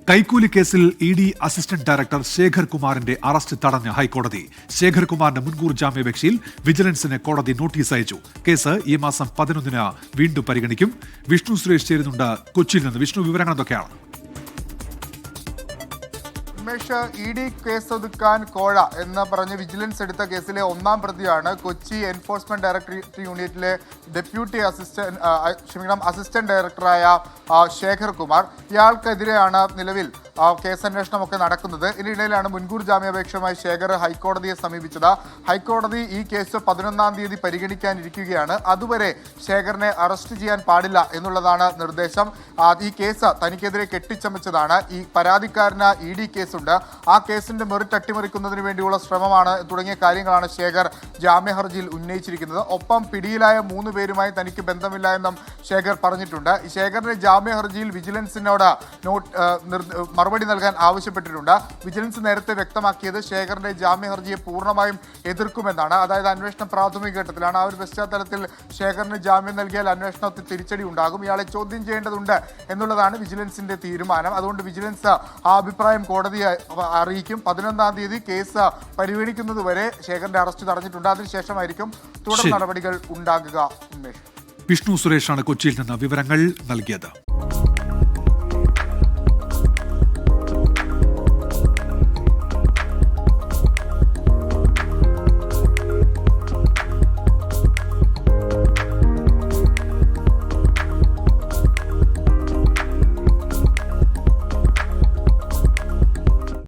കൈക്കൂലി കേസിൽ ED. Assistant director Shekhar കുമാറിന്റെ അറസ്റ്റ് തടഞ്ഞ ഹൈക്കോടതി. ശേഖർ കുമാറിന്റെ മുൻകൂർ ജാമ്യാപേക്ഷയിൽ വിജിലൻസിന് കോടതി നോട്ടീസ് അയച്ചു. കേസ് ഈ മാസം 11-ന് വീണ്ടും പരിഗണിക്കും. വിഷ്ണു സുരേഷ് ചേരുന്നുണ്ട് കൊച്ചിയിൽ നിന്ന്. വിഷ്ണു, വിവരങ്ങൾ എന്തൊക്കെയാണ്? ഇ.ഡി. കേസൊതുക്കാൻ കോഴ എന്ന് പറഞ്ഞ് വിജിലൻസ് എടുത്ത കേസിലെ ഒന്നാം പ്രതിയാണ് കൊച്ചി എൻഫോഴ്സ്മെന്റ് ഡയറക്ടറേറ്റ് യൂണിറ്റിലെ ഡെപ്യൂട്ടി അസിസ്റ്റന്റ് ഡയറക്ടറായ ശേഖർ കുമാർ. ഇയാൾക്കെതിരെയാണ് നിലവിൽ കേസന്വേഷണമൊക്കെ നടക്കുന്നത്. ഇതിനിടയിലാണ് മുൻകൂർ ജാമ്യാപേക്ഷയുമായി ശേഖർ ഹൈക്കോടതിയെ സമീപിച്ചത്. ഹൈക്കോടതി ഈ കേസ് 11-ാം തീയതി പരിഗണിക്കാനിരിക്കുകയാണ്. അതുവരെ ശേഖറിനെ അറസ്റ്റ് ചെയ്യാൻ പാടില്ല എന്നുള്ളതാണ് നിർദ്ദേശം. ഈ കേസ് തനിക്കെതിരെ കെട്ടിച്ചമച്ചതാണ്. ഈ പരാതിക്കാരന് ഇ.ഡി. കേസുണ്ട്. ആ കേസിന്റെ മെറിറ്റ് അട്ടിമറിക്കുന്നതിന് വേണ്ടിയുള്ള ശ്രമമാണ് തുടങ്ങിയ കാര്യങ്ങളാണ് ശേഖർ ജാമ്യ ഹർജിയിൽ ഉന്നയിച്ചിരിക്കുന്നത്. ഒപ്പം പിടിയിലായ 3 പേരുമായി തനിക്ക് ബന്ധമില്ല എന്നും ശേഖർ പറഞ്ഞിട്ടുണ്ട്. ശേഖറിന്റെ ജാമ്യ ഹർജിയിൽ വിജിലൻസിനോട് മറുപടി നൽകാൻ ആവശ്യപ്പെട്ടിട്ടുണ്ട്. വിജിലൻസ് നേരത്തെ വ്യക്തമാക്കിയത് ശേഖറിന്റെ ജാമ്യ ഹർജിയെ പൂർണ്ണമായും എതിർക്കുമെന്നാണ്. അതായത് അന്വേഷണം പ്രാഥമിക ഘട്ടത്തിലാണ്. ആ ഒരു പശ്ചാത്തലത്തിൽ ശേഖറിന് ജാമ്യം നൽകിയാൽ അന്വേഷണത്തിൽ തിരിച്ചടി ഉണ്ടാകും. ഇയാളെ ചോദ്യം ചെയ്യേണ്ടതുണ്ട് എന്നുള്ളതാണ് വിജിലൻസിന്റെ തീരുമാനം. അതുകൊണ്ട് വിജിലൻസ് ആ അഭിപ്രായം കോടതിയെ അറിയിക്കും. 11-ാം തീയതി കേസ് പരിഗണിക്കുന്നതുവരെ ശേഖറിന്റെ അറസ്റ്റ് തടഞ്ഞിട്ടുണ്ട്. അതിനുശേഷമായിരിക്കും തുടർ നടപടികൾ ഉണ്ടാകുക. വിഷ്ണു സുരേഷാണ് കൊച്ചിയിൽ നിന്ന് വിവരങ്ങൾ നൽകിയത്.